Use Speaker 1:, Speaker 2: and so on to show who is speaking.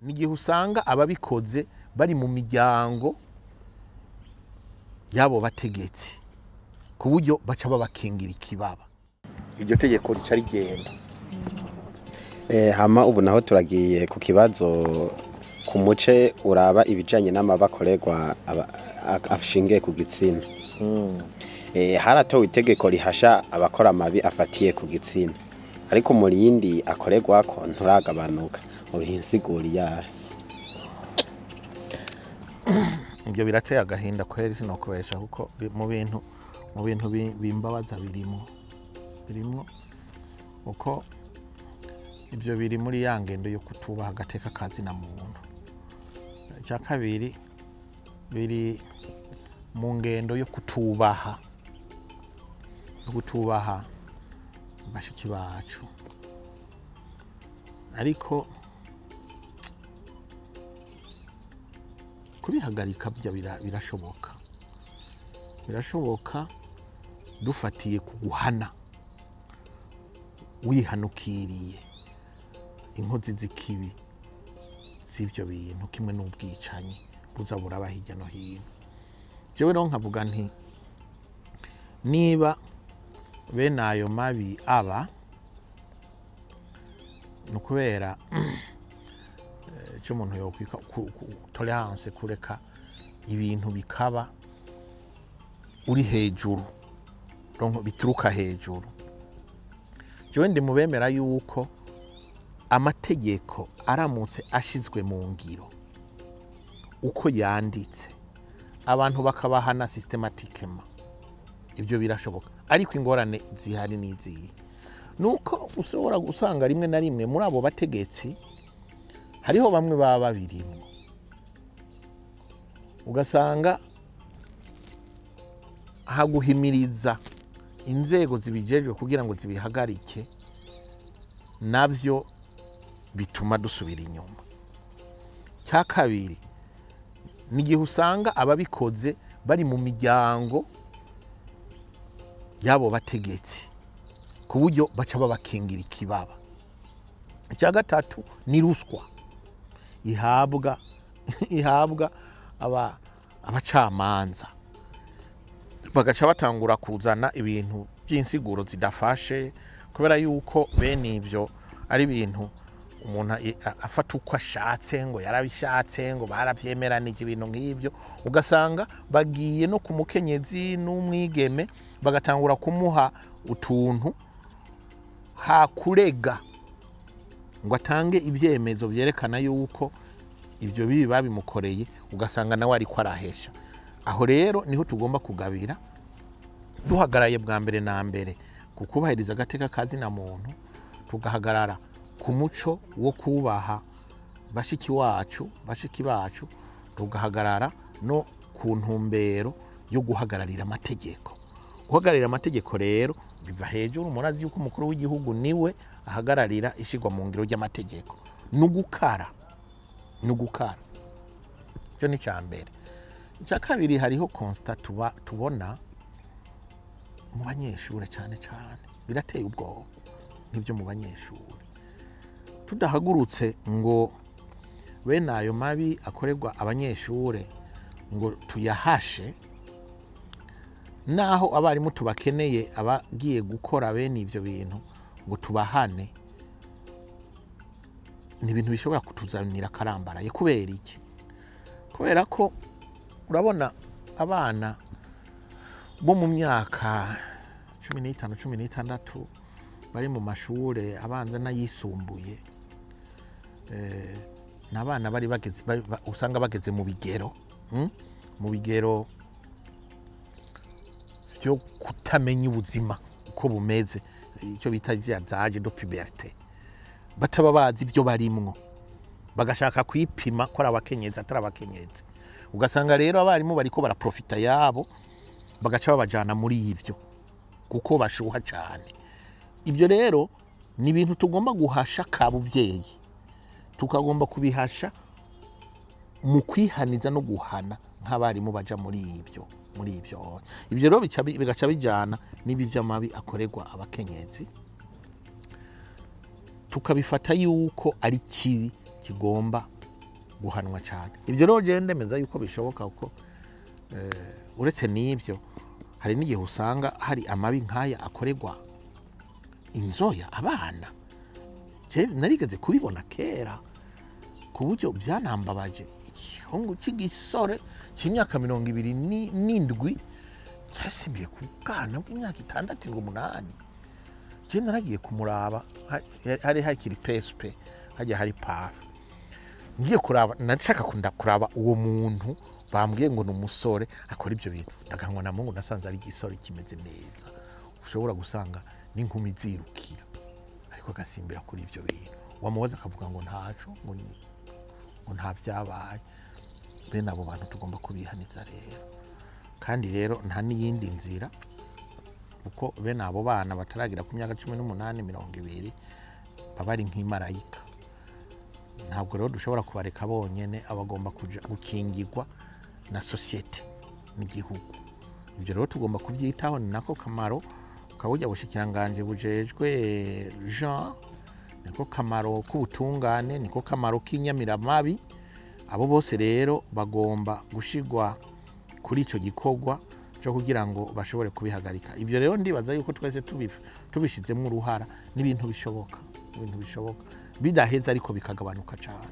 Speaker 1: n'igihe usanga ababikoze bari mu miryango yabo bategetsi ku buryo baca babakingira ikibaba. Iryo tegeko rica rigenda.
Speaker 2: Hama ubu naho turagiye ku kibazo ku muce uraba ibijanye n'amabi akorerwa ashingiye ku gitsina. Haratowe itegeko rihasha abakora amabi afatiye ku gitsina, ariko muri yindi akorerwa ko nturagabanuka mu bihinsiguri yahe.
Speaker 1: Ibyo birateye agahinda kweri sinokubesha kuko mu bintu bimbabaza birimo uko ibyo biri muri ya ngendo yo kutubaha agateka kazi na muntu. Icya kabiri biri mu ngendo yo kutubaha bashiki bacu, ariko kubihagarika birashoboka dufatiye ku guhana wihanukiriye inkozi z'ikibi z'ivyo bintu kimwe n'ubwicanyi buza buraba hirya no hino. Jewe rero nkavuga nti niba bene ayo mabi aba nukubera cyo umuntu yokwika tolerance, kureka ibintu bikaba uri hejuru, bituruka hejuru. Jewe ndi mubemera yuko amategeko aramutse ashizwe mu ngiro uko yanditse abantu bakabahana systematikema, ivyo birashoboka. Ariko ingorane zihari n'iziyi nuko ushobora gusanga rimwe na rimwe muri abo bategetsi hariho bamwe baba babirimo, ugasanga haguhimiriza inzego zibijejwe kugira ngo zibihagarike, navyo bituma dusubira inyuma. Cya kabiri n'igihe usanga ababikoze bari mu miryango yabo bategetsi ku buryo baca babakingira ikibaba. Icya gatatu ni ruswa ihabwa abacamanza, bagaca batangura kuzana ibintu by'insiguro zidafashe, kubera yuko bene ibyo ari ibintu umuntu afata uko ashatse, ngo yarabishatse, ngo baravyemeranije ibintu nk'ibyo, ugasanga bagiye no ku mukenyezi n'umwigeme bagatangura kumuha utuntu hakurega ngo atange ibyemezo byerekana yuko ibyo bibi babimukoreye, ugasanga nawe ariko arahesha. Aho rero niho tugomba kugabira duhagaraye bwa mbere na mbere kukubahiriza agateka kazi na muntu, tugahagarara ku muco wo kubaha bashiki bacu, tugahagarara no ku ntumbero yo guhagararira amategeko. Guhagararira amategeko rero biva hejuru. Murazi yuko umukuru w'igihugu niwe ahagararira ishigwa mu ngiro ry'amategeko. Nugukara cyo ni cyambere. Icya kabiri hariho constat tubona mu banyeshure cyane birateye ubwoba n'ibyo mu banyeshure. Tudahagurutse ngo bene ayo mabi akorerwa abanyeshure ngo tuyahashe, naho abarimu tubakeneye abagiye gukora bene ivyo bintu ngo tubahane, ni ibintu bishobora kutuzanira karambaraye. Kubera iki? Kubera ko urabona abana bo mu myaka 15, 16 bari mu mashure abanza n'ayisumbuye, n'abana bari bageze usanga bageze mu bigero byo kutamenya ubuzima uko bumeze, icyo bita zaje do puberté. Bataba bazi ibyo barimwo, bagashaka kwipima ko ari abakenyezi atari abakenyezi, ugasanga rero abarimu bariko baraprofita yabo bagaca babajana muri ivyo kuko bashuha cyane. Ibyo rero ni ibintu tugomba guhasha kabuvyeyi, tukagomba kubihasha mu kwihaniza no guhana nk'abarimu baja muri ivyo. Ibyo rero bigaca bijana n'ibi by'amabi akorerwa abakenyezi, tukabifata yuko ari kibi kigomba guhanwa cyane. Ibyo rero je ndemeza yuko bishoboka uko uretse n'ibyo hari n'igihe usanga hari amabi nk'aya akorerwa inzoya abana. Je narigeze kubibona kera ku buryo byanambabaje. Igihungu cy'igisore cy'imyaka 27 cyasimbiye ku bwana bw'imyaka 6 ngo 8. Je naragiye kumuraba hari hakiri pespe hajya hari pafu. Ngiye kuraba nashaka kuraba uwo muntu bambwiye ngo numusore akora ibyo bintu. Ndagangwa na Mungu nasanze ari igisore kimeze neza. Ushobora gusanga n'inkumi zirukira. Ariko agasimbira kuri ibyo bintu. Wamubaza akavuga ngo ntaco ngo nta byabaye. Bene abo bantu tugomba kubihaniza rero. Kandi rero nta n'iyindi nzira uko bene abo bana bataragira ku myaka 18 20 baba ari nk'imarayika. Ntabwo rero dushobora kubareka bonyene, abagomba kuja gukingirwa na societe n'igihugu. Ibyo rero tugomba kubyitaho, ni nako kamaro kawujya bushikiranganje bujejwe Jean, niko kamaro k'ubutungane, niko kamaro k'inyamiramabi. Abo bose rero bagomba gushigwa kuri ico gikorwa cyo kugira ngo bashobore kubihagarika. Ibyo rero ndibaza yuko twese tubishizemo uruhara n'ibintu bishoboka, ibintu bishoboka bidaheza ariko bikagabanuka cyane.